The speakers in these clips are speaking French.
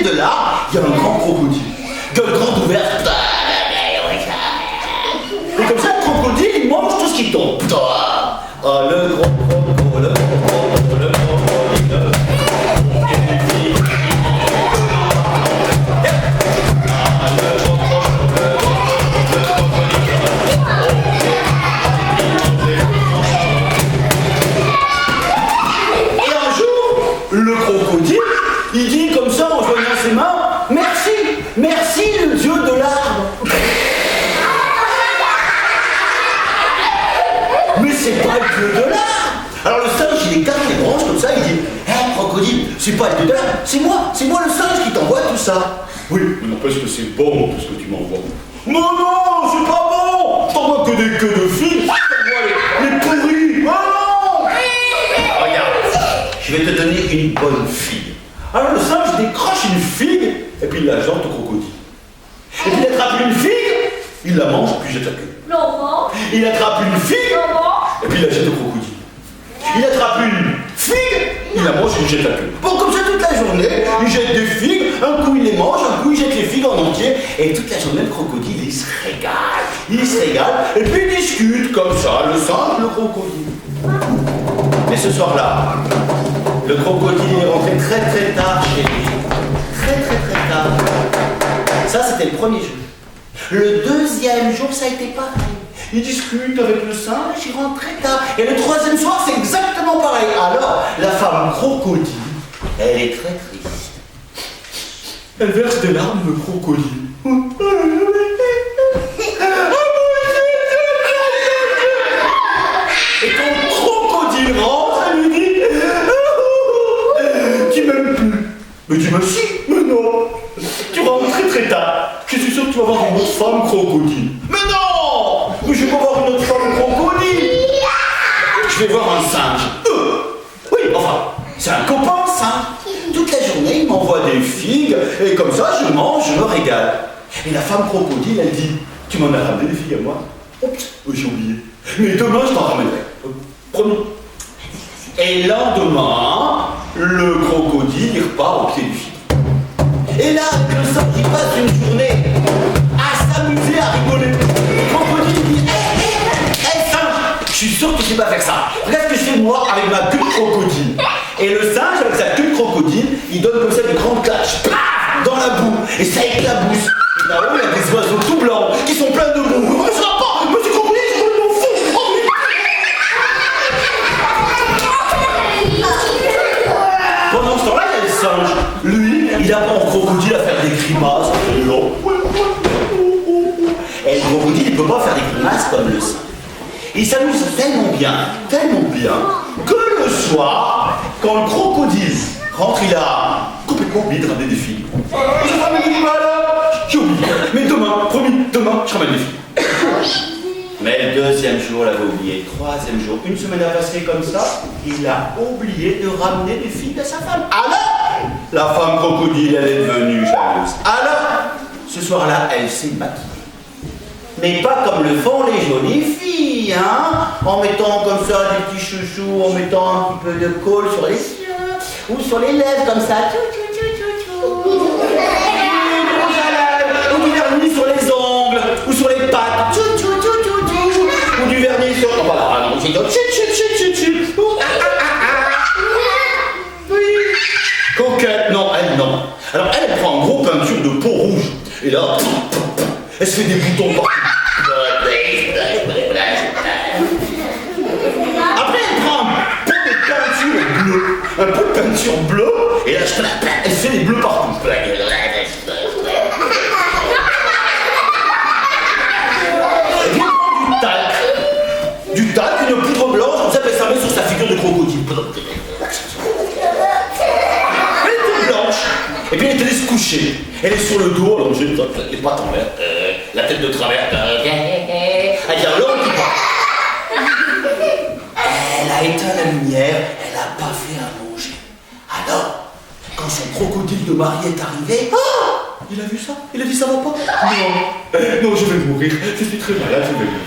côté de là, il y a un grand crocodile. Gueule grande ouverte. Et comme ça, le crocodile, il mange tout ce qui tombe. Ah, le gros croco, le croco, le crocodile. Et un jour, le crocodile, il dit comme ça en joignant ses mains, merci, merci le dieu de l'arbre. Mais c'est pas le dieu de l'arbre. Alors le singe, il écarte les branches comme ça, il dit, hé crocodile, c'est pas le dieu de l'arbre, c'est moi le singe qui t'envoie tout ça. Oui, mais n'empêche que c'est bon tout ce que tu m'envoies. Non, c'est pas bon. Je t'envoie que des queues de filles, je t'envoie les pourris. Oh non. Regarde, je vais te donner une bonne figue. Alors le singe décroche une figue, et puis il la jante au crocodile. Et puis il attrape une figue, il la mange, puis il jette la queue. Non. Il attrape une figue, et puis il la jette au crocodile. Il attrape une figue, il la mange et il jette la queue. Bon, comme ça toute la journée, il jette des figues, un coup il les mange, un coup il jette les figues en entier, et toute la journée le crocodile il se régale, et puis il discute comme ça, le singe et le crocodile. Mais ce soir-là, le crocodile est rentré très tard chez lui. Très tard. Ça c'était le premier jour. Le deuxième jour, ça a été pareil. Il discute avec le singe, il rentre très tard. Et le troisième soir, c'est exactement pareil. Alors, la femme crocodile, elle est très triste. Elle verse des larmes de crocodile. Et quand le crocodile rentre, elle lui dit tu m'aimes plus. Mais dis-moi si, mais non. Tu rentres très tard. Je suis sûr que tu vas voir une autre femme crocodile. Mais non! Mais je vais pas voir une autre femme crocodile. Je vais voir un singe. Oui, enfin, c'est un copain singe. Toute la journée, il m'envoie des figues, et comme ça, je mange, je me régale. Et la femme crocodile, elle dit, tu m'en as ramené des figues à moi? Oups, j'ai oublié. Mais demain, je t'en ramènerai. Promis. Et le lendemain, le crocodile, il repart au pied du figuier. Et là, le singe, il passe une journée à s'amuser, à rigoler. Le crocodile dit, hé, singe, je suis sûr que tu sais pas faire ça. Regarde ce que je fais moi avec ma queue de crocodile. Et le singe, avec sa queue de crocodile, il donne comme ça des grandes claques, paf, dans la boue. Et ça éclabousse. Et là-haut, il y a des oiseaux tout blancs qui sont pleins de boue. Je ne pas, monsieur crocodile, c'est complètement fou. Pendant ce temps-là, il y a le singe. Lui, il apprend au crocodile à faire des grimaces. Et le crocodile, il ne peut pas faire des grimaces comme le singe. Il s'amuse tellement bien, que le soir, quand le crocodile rentre, il a complètement oublié de ramener des filles. Je ramène des filles, j'ai oublié. Mais demain, promis, demain, je ramène des filles. Mais le deuxième jour, il avait oublié. Troisième jour, une semaine à passer comme ça, il a oublié de ramener des filles à sa femme. Alors, la femme crocodile, elle est devenue jalouse. Alors, ce soir-là, elle s'est maquillée. Mais pas comme le font les jolies filles, hein, en mettant comme ça des petits chouchous, en mettant un petit peu de colle sur les yeux, ou sur les lèvres comme ça, ou du vernis sur les ongles, ou sur les pattes, ou du vernis sur... Oh, voilà, ah non, j'ai dit... Oui. Coquette, non, elle, non. Alors elle prend un gros peinture de peau rouge, et là, elle se fait des boutons partout. Après, elle prend un peu de peinture bleue, et là, elle se fait des bleus partout. Elle vient prendre du talc, une poudre blanche, comme ça, elle s'en met sur sa figure de crocodile. Elle est toute blanche, et puis elle te laisse coucher. Elle est sur le dos, allongée, les pattes en l'air, la tête de travers. Elle dit alors qui part. Elle a éteint la lumière, elle n'a pas fait à manger. Alors, quand son crocodile de mari est arrivé, il a vu ça, il a dit ça va pas. Non, je vais mourir, je suis très malade, je vais mourir.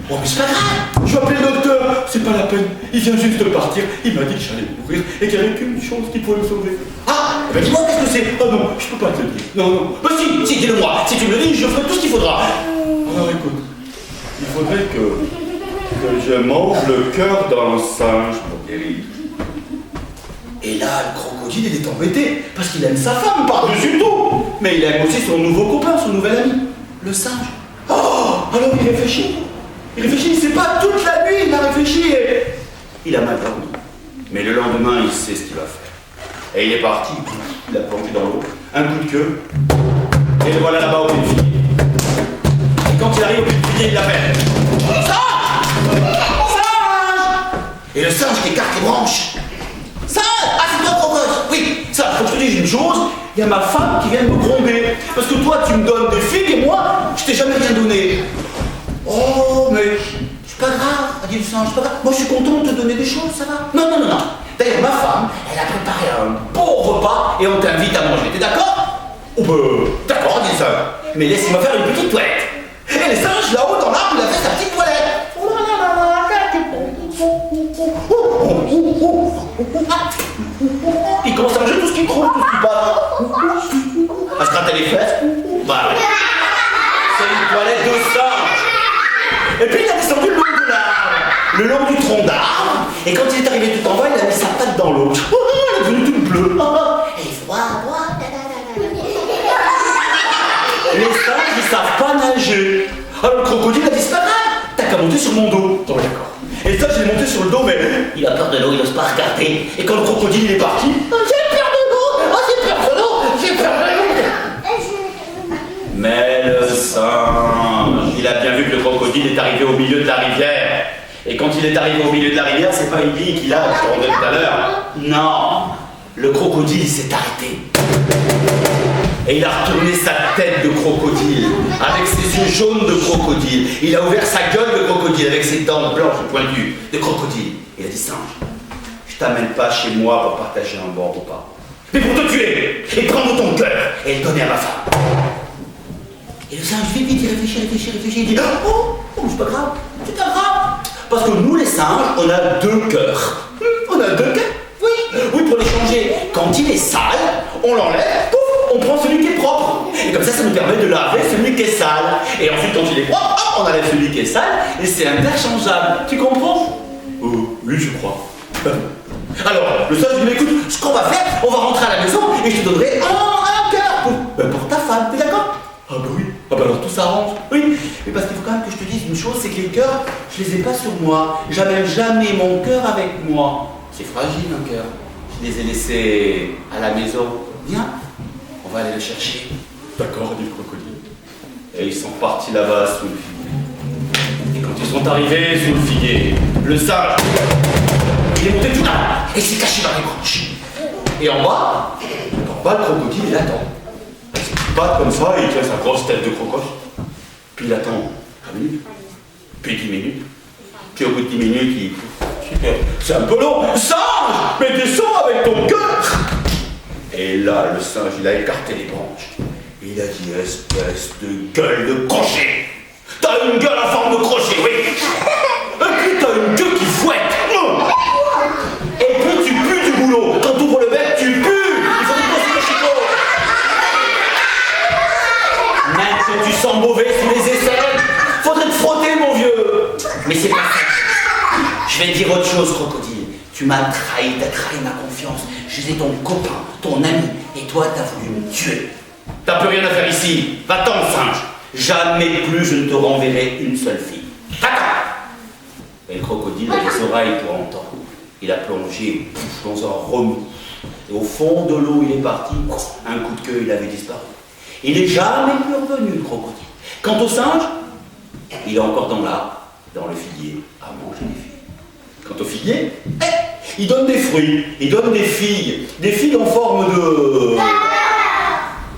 Oh mais c'est pas grave, je vais appeler le docteur, c'est pas la peine, il vient juste de partir, il m'a dit que j'allais mourir et qu'il n'y avait qu'une chose qui pouvait me sauver. Ah, Eh ben dis-moi, qu'est-ce que c'est? Oh non, je peux pas te le dire. Non, non. Bah si, dis-le-moi. Si tu me le dis, je ferai tout ce qu'il faudra. Alors écoute, il faudrait que je mange le cœur d'un singe pour guérir. Et là, le crocodile, il est embêté, parce qu'il aime sa femme par-dessus tout. Mais il aime aussi son nouveau copain, son nouvel ami, le singe. Oh, alors il réfléchit. Il réfléchit, c'est pas toute la nuit, il a réfléchi et... Il a mal dormi. Mais le lendemain, il sait ce qu'il va faire. Et il est parti, il a plongé dans l'eau, un coup de queue, et le voilà là-bas au pied du figuier. Et quand il arrive au pied du figuier, il l'appelle. Singe! Singe! Et le singe qui écarte les branches. Singe! Ah, c'est toi, crocodile! Oui, ça, faut que je te dise une chose, il y a ma femme qui vient de me gronder. Parce que toi, tu me donnes des figues et moi, je t'ai jamais rien donné. Oh, mais c'est pas grave, a dit le singe, c'est pas grave. Moi, je suis content de te donner des choses, ça va? Non, non, non, non. D'ailleurs, ma femme, elle a préparé un beau repas et on t'invite à manger. T'es d'accord? Oh, d'accord, dit le singe. Mais laissez-moi faire une petite toilette. Et le singe, là-haut, dans l'arbre, il a fait sa petite toilette. Il commence à manger tout ce qui croule, tout ce qui bat. À se gratter les fesses. Bah oui. C'est une toilette de singe. Et puis il a descendu le long de l'arbre, le long du tronc d'arbre. Et quand il est arrivé tout en bas, il a mis sa patte dans l'eau. Elle est devenue toute bleue. Et il froid. Les singes, ils savent pas nager. Alors le crocodile a disparu. T'as qu'à monter sur mon dos. Oh, d'accord. Et ça, je l'ai monté sur le dos, mais il a peur de l'eau, il n'ose pas regarder. Et quand le crocodile il est parti, j'ai peur de l'eau, j'ai peur de l'eau, j'ai peur de l'eau. Mais le singe, il a bien vu que le crocodile est arrivé au milieu de la rivière. Et quand il est arrivé au milieu de la rivière, c'est pas une bille qu'il a, je te rendais tout à l'heure. Non, le crocodile il s'est arrêté. Et il a retourné sa tête de crocodile, avec ses yeux jaunes de crocodile. Il a ouvert sa gueule de crocodile, avec ses dents blanches et pointues de crocodile. Il a dit, singe, je t'amène pas chez moi pour partager un bon repas, mais pour te tuer, et prendre ton cœur, et le donner à ma femme. Et le singe, vite, il réfléchit, il dit, oh, c'est pas grave, c'est pas grave. Parce que nous, les singes, on a deux cœurs. On a deux cœurs, oui, pour les changer. Quand il est sale, on l'enlève, on prend celui qui est propre. Et comme ça nous permet de laver celui qui est sale. Et ensuite, quand il est propre, hop, on enlève celui qui est sale, et c'est interchangeable. Tu comprends? Oui, je crois. Alors, le singe dit, écoute, ce qu'on va faire, on va rentrer à la maison, et je te donnerai un cœur pour ta femme, t'es d'accord? Ah bah oui, ah bah alors tout s'arrange. Oui, mais parce qu'il faut quand même que je te dise une chose, c'est que les cœurs, je les ai pas sur moi. J'amène jamais mon cœur avec moi. C'est fragile un cœur. Je les ai laissés à la maison. Viens, on va aller le chercher. D'accord, dit le crocodile. Et ils sont partis là-bas sous le figuier. Et quand ils sont arrivés sous le figuier, le singe, il est monté tout là, et il s'est caché dans les branches. Et en bas, le crocodile, il attend. Il se bat comme ça, il tient sa grosse tête de crocodile. Puis il attend 5 minutes, puis 10 minutes. Puis au bout de 10 minutes, il... C'est un peu long. Singe, mais descends avec ton cœur. Et là, le singe, il a écarté les branches. Et il a dit, espèce de gueule de crochet. T'as une gueule en forme de crochet, oui. Et puis t'as une queue qui fouette. Et puis tu pues du boulot. Quand t'ouvres le bec, tu pues. Il faut te brosser le chicot. Même que tu sens mauvais sous les aisselles, faudrait te frotter, mon vieux. Mais c'est pas ça. Je vais te dire autre chose, crocodile. Tu m'as trahi, t'as trahi ma confiance. Je suis ton copain, ton ami, et toi, t'as voulu me tuer. T'as plus rien à faire ici. Va-t'en, singe. Jamais plus je ne te renverrai une seule fille. Va-t'en. Et le crocodile a les oreilles pour entendre. Il a plongé dans un remous. Et au fond de l'eau, il est parti. Un coup de queue, il avait disparu. Il n'est jamais plus revenu, le crocodile. Quant au singe, il est encore dans l'arbre, dans le figuier, à manger des figues. Quant au figuier, il donne des fruits, il donne des figues en forme de...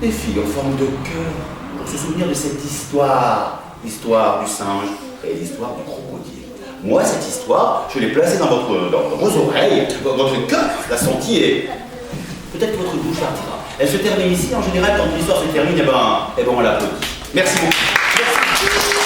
Des figues en forme de cœur, pour se souvenir de cette histoire, l'histoire du singe et l'histoire du crocodile. Moi, cette histoire, je l'ai placée dans vos oreilles, dans votre cœur, la senti et peut-être que votre bouche partira. Elle se termine ici, en général, quand l'histoire se termine, eh ben on l'applaudit. Merci beaucoup. Merci.